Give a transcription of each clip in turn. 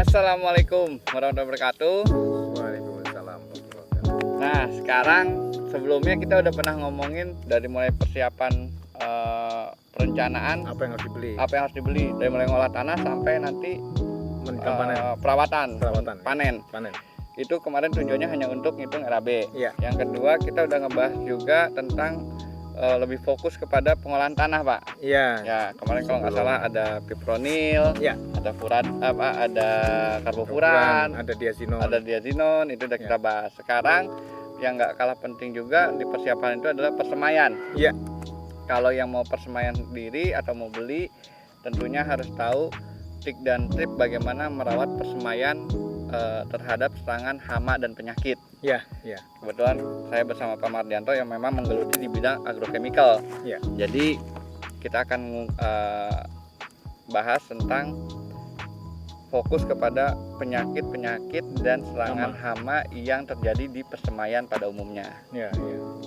Assalamualaikum warahmatullahi wabarakatuh. Waalaikumsalam warahmatullahi wabarakatuh. Nah, sekarang sebelumnya kita udah pernah ngomongin dari mulai persiapan perencanaan Apa yang harus dibeli? apa yang harus dibeli, dari mulai ngolah tanah sampai nanti Panen. perawatan, Panen. panen. Itu kemarin tujuannya hanya untuk ngitung RAB. Iya. Yang kedua kita udah ngebahas juga tentang lebih fokus kepada pengolahan tanah, Pak. Iya. Ya, kemarin kalau nggak salah ada fipronil, Iya. ada ada karbofuran, Ada diazinon. ada diazinon, itu udah kita bahas. Sekarang yang nggak kalah penting juga di persiapan itu adalah persemaian. Iya. Kalau yang mau persemaian sendiri atau mau beli, tentunya harus tahu trik dan trip bagaimana merawat persemaian terhadap serangan hama dan penyakit. Iya. Kebetulan saya bersama Pak Mardianto yang memang menggeluti di bidang agrochemical. Iya. Jadi kita akan bahas tentang fokus kepada penyakit-penyakit dan serangan hama yang terjadi di persemaian pada umumnya. Iya.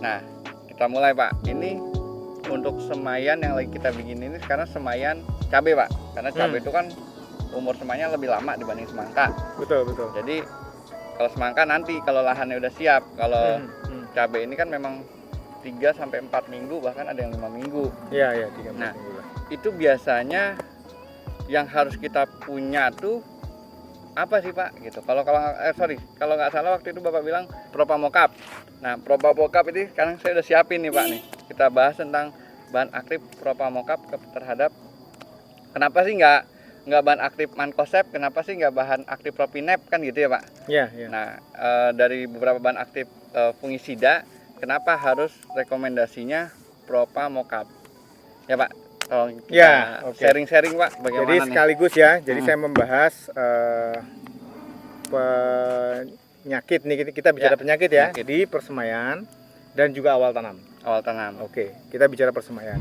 Nah, kita mulai, Pak. Ini untuk semaian yang lagi kita bikin ini sekarang semaian cabai, Pak. Karena cabai itu kan umur semainya lebih lama dibanding semangka. Betul. Jadi kalau semangka nanti kalau lahannya udah siap. Kalau cabai ini kan memang 3 sampai 4 minggu, bahkan ada yang 5 minggu. Iya, 3 Nah, minggu lah. Itu biasanya yang harus kita punya tuh apa sih, Pak? Gitu. Kalau nggak salah waktu itu Bapak bilang propamokap. Nah, propamokap ini sekarang saya udah siapin nih, Pak nih. Kita bahas tentang bahan aktif propamokap terhadap kenapa sih nggak bahan aktif mankosep, kenapa sih nggak bahan aktif propinep, kan gitu ya, Pak? Iya. Nah, dari beberapa bahan aktif fungisida, kenapa harus rekomendasinya propamokap? Ya, Pak, tolong kita Ya, oke. sharing-sharing, Pak, bagaimana Jadi nih? sekaligus ya. Jadi saya membahas penyakit nih, kita bicara Ya, penyakit ya penyakit. di persemaian dan juga awal tanam. Awal tanam. Oke, kita bicara persemaian.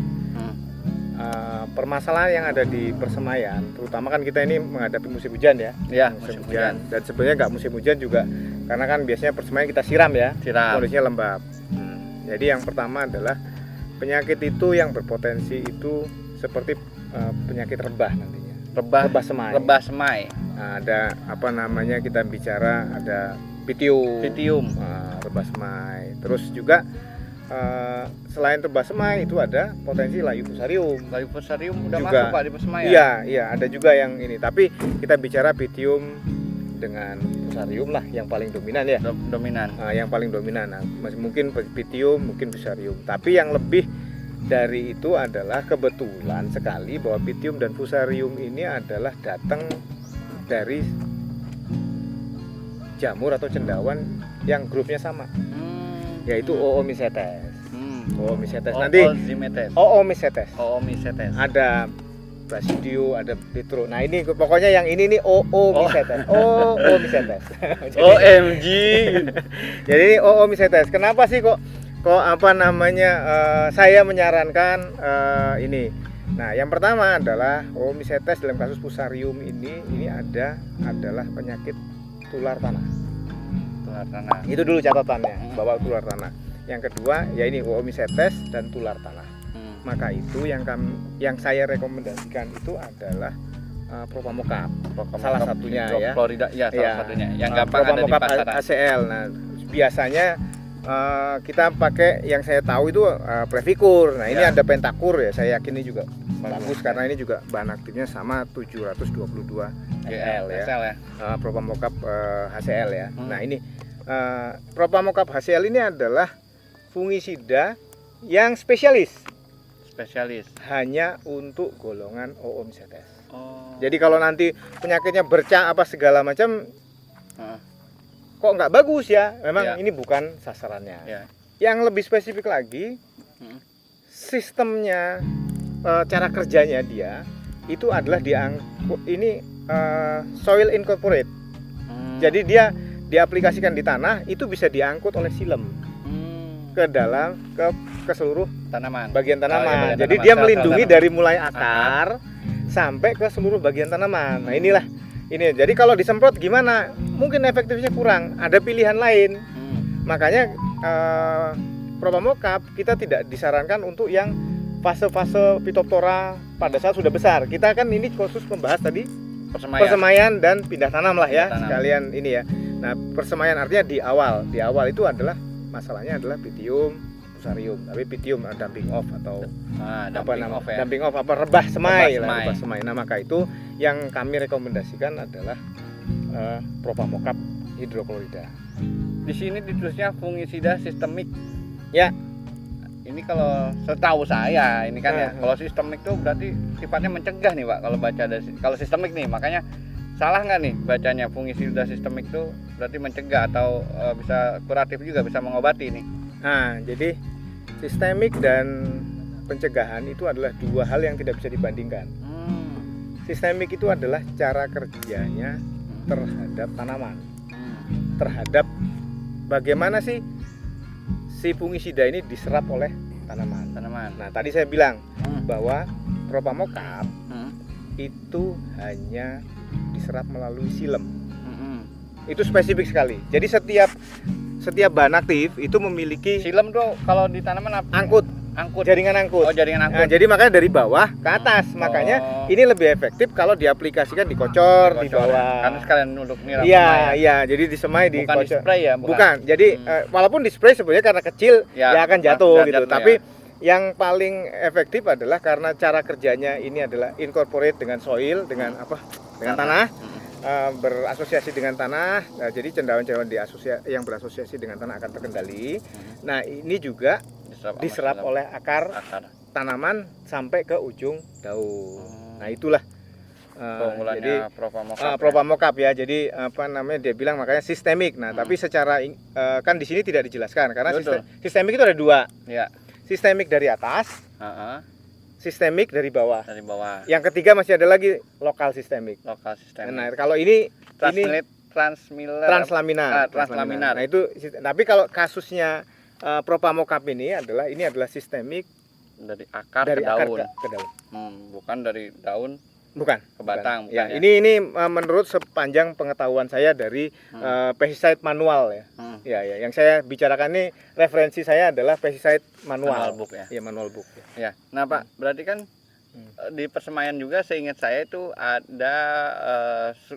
Permasalahan yang ada di persemaian, terutama kan kita ini menghadapi musim hujan ya. Iya, musim hujan. Dan sebenarnya nggak musim hujan juga, karena kan biasanya persemaian kita siram ya, Siram. kondisinya lembab. Jadi yang pertama adalah penyakit itu yang berpotensi itu seperti penyakit rebah nantinya. Rebah semai. Rebah semai. Nah, ada apa namanya, kita bicara ada pitium. Rebah semai. Terus juga selain rebah semai itu ada potensi layu fusarium. Layu fusarium udah Juga. masuk, Pak, di persemaian. Iya, ada juga yang ini. Tapi kita bicara pitium dengan fusarium lah yang paling dominan ya. Dominan. Yang paling dominan. Nah, mungkin pitium, mungkin fusarium. Tapi yang lebih dari itu adalah kebetulan sekali bahwa pitium dan fusarium ini adalah datang dari jamur atau cendawan yang grupnya sama, yaitu Oomycetes. Oomycetes. Nanti Oomycetes. Ada Basidio, ada Petro. Nah, ini pokoknya yang ini nih Oomycetes. Oomycetes. OMG. Jadi ini Oomycetes. Kenapa sih kok apa namanya saya menyarankan ini? Nah, yang pertama adalah Oomycetes dalam kasus fusarium ini adalah penyakit tular tanah. Tular tanah. Itu dulu catatannya, bahwa tular tanah. Yang kedua ya ini Oomycetes dan tular tanah. Maka itu yang saya rekomendasikan itu adalah propamokap. Salah satunya ya. Florida, ya, salah satunya. Yang gampang ada di propamokap pasaran. ACL. Nah, biasanya kita pakai yang saya tahu itu Previcur. Nah, ini Ya. ada Pentakur ya. Saya yakin ini juga bagus ya. karena ini juga bahan aktifnya sama 722 GL ya. SL ya. Propamokap HCL ya. Nah, ini propamokap HCL ini adalah fungisida yang spesialis hanya untuk golongan Oomycetes. Jadi kalau nanti penyakitnya bercak apa segala macam, kok nggak bagus ya? Memang ini bukan sasarannya. Ya. Yang lebih spesifik lagi, sistemnya, cara kerjanya dia itu adalah soil incorporate. Jadi dia diaplikasikan di tanah, itu bisa diangkut oleh silem ke dalam ke seluruh Tanaman. bagian tanaman. Bagian Jadi tanaman. dia Sel-sel melindungi tanaman. dari mulai akar sampai ke seluruh bagian tanaman. Nah, inilah ini. Jadi kalau disemprot gimana? Mungkin efektifnya kurang. Ada pilihan lain. Makanya propamokap kita tidak disarankan untuk yang fase-fase Phytophthora pada saat sudah besar. Kita kan ini khusus membahas tadi persemaian dan pindah tanam lah ya, Pindah tanam. sekalian ini ya. Nah, persemaian artinya di awal itu adalah masalahnya adalah Pythium fusarium, tapi Pythium dumping off atau dumping off rebah semai lah, rebah semai. Nah, maka itu yang kami rekomendasikan adalah Propamocap hidroklorida. Di sini ditulisnya fungisida sistemik. Ya. Ini kalau setahu saya ini kan ya, kalau sistemik itu berarti sifatnya mencegah nih Pak, kalau baca dari kalau sistemik nih, makanya salah nggak nih bacanya fungisida sistemik itu berarti mencegah atau bisa kuratif juga, bisa mengobati nih. Nah, jadi sistemik dan pencegahan itu adalah dua hal yang tidak bisa dibandingkan. Sistemik itu adalah cara kerjanya terhadap tanaman, terhadap bagaimana sih si fungisida ini diserap oleh tanaman. Nah, tadi saya bilang bahwa Propamocap itu hanya diserap melalui silem. Itu spesifik sekali. Jadi setiap bahan aktif itu memiliki silem tuh kalau di tanaman apa? Angkut. Jaringan angkut. Oh, jaringan angkut. Nah, jadi makanya dari bawah ke atas. Makanya ini lebih efektif kalau diaplikasikan dikocor di bawah. Karena sekalian untuk nyiram. Iya, jadi disemai bukan dikocor. Di spray ya, bukan. Jadi walaupun di spray sebenarnya karena kecil ya akan jatuh gitu. Tapi yang paling efektif adalah karena cara kerjanya ini adalah incorporate dengan soil, dengan apa? Dengan tanah. Berasosiasi dengan tanah. Nah, jadi cendawan-cendawan yang berasosiasi dengan tanah akan terkendali. Nah, ini juga diserap oleh akar tanaman sampai ke ujung daun. Nah, itulah jadi Propamocap ya. Jadi apa namanya, dia bilang makanya sistemik. Nah, tapi secara kan di sini tidak dijelaskan karena sistemik itu ada dua. Ya. Sistemik dari atas, sistemik dari bawah. Yang ketiga masih ada lagi lokal sistemik. Nah, kalau ini translaminar. Nah, itu tapi kalau kasusnya Propamocap ini adalah sistemik dari akar ke daun. Bukan dari daun ke batang. Ya, ini menurut sepanjang pengetahuan saya dari pesticide manual ya. Ya, yang saya bicarakan ini referensi saya adalah pesticide manual book ya. Iya, manual book. Ya. Nah, Pak, berarti kan di persemaian juga seingat saya itu ada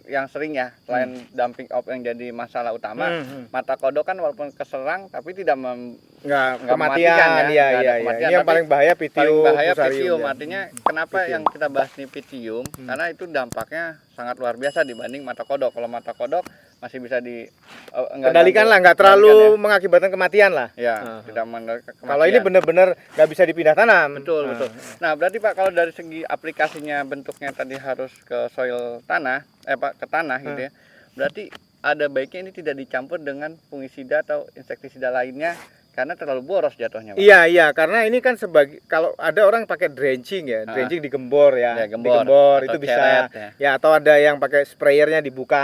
yang sering ya, selain dumping off yang jadi masalah utama, mata kodok kan walaupun keserang tapi tidak kematian ya. Ini yang paling bahaya Pythium. Pythium. Artinya kenapa yang kita bahas nih Pythium? Karena itu dampaknya sangat luar biasa dibanding mata kodok. Kalau mata kodok masih bisa kendalikan lah, nggak terlalu mengakibatkan kematian lah. Ya, tidak mengakibatkan kematian. Kalau ini benar-benar nggak bisa dipindah tanam. Betul. Nah, berarti Pak, kalau dari segi aplikasinya bentuknya tadi harus ke soil tanah, ke tanah gitu ya. Berarti ada baiknya ini tidak dicampur dengan fungisida atau insektisida lainnya karena terlalu boros jatuhnya, Pak. Iya, karena ini kan kalau ada orang pakai drenching ya, drenching digembor ya, digembor itu bisa ya, atau ada yang pakai sprayernya dibuka.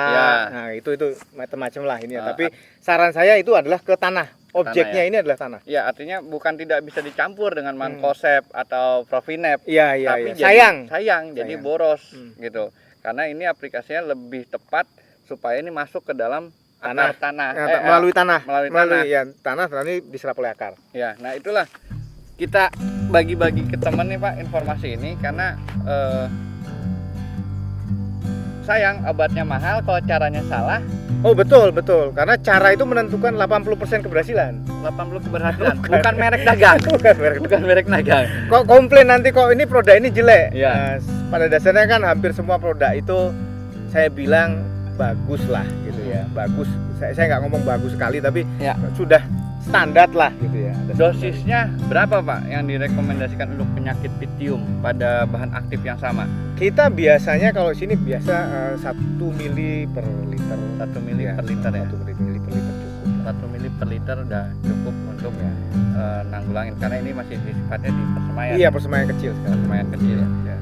Nah, itu macam-macam lah ini ya. Tapi saran saya itu adalah ke tanah. Objeknya ini adalah tanah. Ya, artinya bukan tidak bisa dicampur dengan Mancozeb atau Profinep. Iya. Tapi sayang, jadi boros gitu. Karena ini aplikasinya lebih tepat supaya ini masuk ke dalam tanah. Melalui tanah. Ya, tanah nanti diserap oleh akar. Ya, nah itulah kita bagi-bagi ke teman nih Pak informasi ini karena sayang obatnya mahal kalau caranya salah. Oh, betul. Karena cara itu menentukan 80% keberhasilan. 80 keberhasilan. Bukan merek dagang. Bukan merek dagang. Kok komplain nanti kok ini produk ini jelek. Ya. Pada dasarnya kan hampir semua produk itu saya bilang bagus lah gitu ya, bagus. Saya nggak ngomong bagus sekali, tapi sudah standar lah gitu ya. Dosisnya berapa Pak yang direkomendasikan untuk penyakit Pythium pada bahan aktif yang sama? Kita biasanya kalau sini biasa 1 mili per liter. 1 mili per liter ya? 1 mili per liter cukup. 1 mili per liter udah cukup untuk nanggulangin karena ini masih sifatnya di persemaian. Iya, persemaian kecil sekali. Persemaian kecil ya.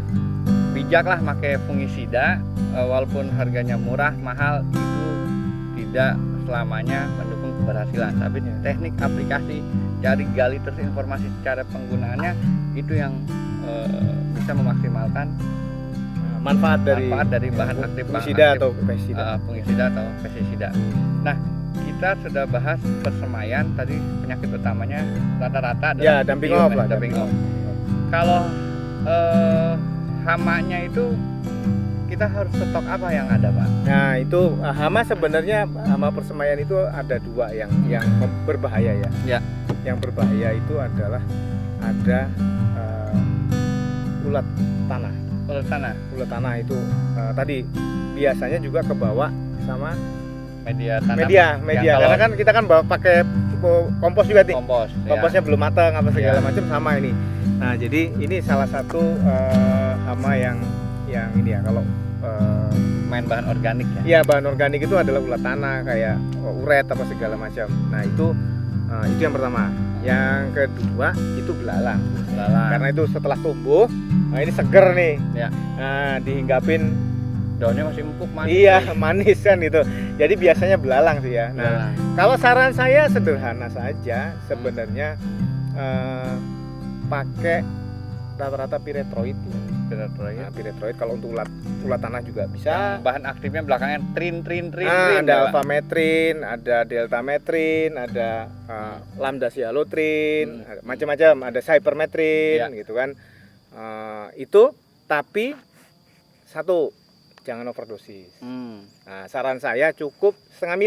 Bijaklah pakai fungisida, walaupun harganya murah mahal itu tidak selamanya mendukung keberhasilan, tapi teknik aplikasi, cari gali terus informasi cara penggunaannya itu yang bisa memaksimalkan manfaat dari bahan aktif fungisida atau pestisida. Nah, kita sudah bahas persemaian tadi, penyakit utamanya rata-rata adalah dumping off. Kalau hamanya itu kita kita harus stok apa yang ada, Pak? Nah, itu hama sebenarnya hama persemaian itu ada dua yang berbahaya ya. Ya. Yang berbahaya itu adalah ada ulat tanah. Ulat tanah. Ulat tanah itu tadi biasanya juga kebawa sama Media tanam. Media. Karena kan kita kan bawa pakai kompos juga nih. Komposnya belum matang apa segala macam sama ini. Nah, jadi ini salah satu hama yang ini ya kalau main bahan organik ya. Iya, bahan organik itu adalah ulat tanah kayak uret apa segala macam. Nah, itu yang pertama. Yang kedua itu belalang. Karena itu setelah tumbuh, nah ini seger nih. Ya. Nah, dihinggapin daunnya masih empuk, manis. Iya, manis kan itu. Jadi biasanya belalang sih ya. Nah, kalau saran saya sederhana saja sebenarnya pakai rata-rata piretroid ya. Piretroid kalau untuk ulat tanah juga bisa. Yang bahan aktifnya belakangnya trin. Ada alfametrin, ada deltametrin, ada lambda-sialotrin, macam-macam, ada cypermetrin gitu kan. Itu tapi satu, jangan overdosis. Nah, saran saya cukup setengah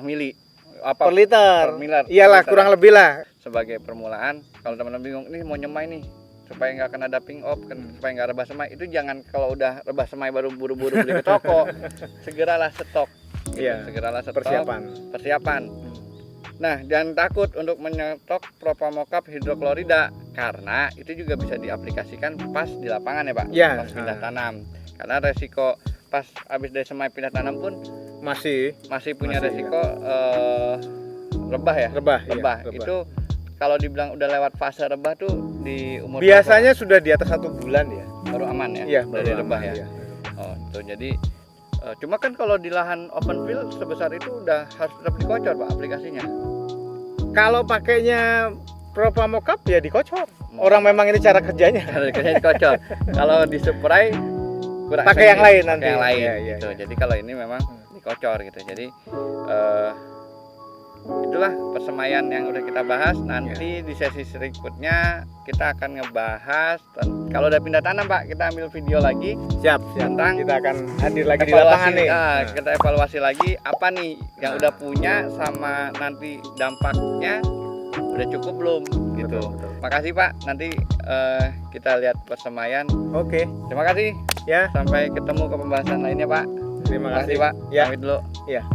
mili apa per liter. Iyalah, kurang lebih lah. Sebagai permulaan, kalau teman-teman bingung ini mau nyemai nih supaya nggak kena dumping off, supaya nggak rebah semai, itu jangan kalau udah rebah semai baru buru-buru beli ke toko. Segeralah stok. Gitu. Iya. Segeralah stok. Persiapan. Nah, jangan takut untuk menyetok Propamocap hidroklorida karena itu juga bisa diaplikasikan pas di lapangan ya, Pak. Ya. Pas pindah tanam. Karena resiko pas habis dari semai pindah tanam pun masih punya resiko rebah ya. Rebah. Itu kalau dibilang udah lewat fase rebah tuh di umur biasanya berapa? Sudah di atas 1 bulan ya. Baru aman ya. Iya, dari rebah ya. Oh, tuh jadi cuma kan kalau di lahan open field sebesar itu udah harus tetap dikocor, Pak, aplikasinya. Kalau pakainya Propamocap ya dikocor. Orang memang ini cara kerjanya. Cara kerjanya dikocor. Kalau di spray pakai yang lain nanti. Yang lain gitu. Jadi kalau ini memang dikocor gitu. Jadi itulah persemaian yang udah kita bahas. Nanti di sesi berikutnya kita akan ngebahas kalau udah pindah tanam, Pak, kita ambil video lagi. Siap. Tentang kita akan hadir lagi di lapangan nih. Kita evaluasi lagi apa nih yang udah punya sama nanti dampaknya udah cukup belum gitu. Betul. Makasih, Pak. Nanti kita lihat persemaian. Oke. Terima kasih. Ya. Sampai ketemu ke pembahasan lainnya, Pak. Terima kasih, Pak. Ya. Pamit dulu. Ya.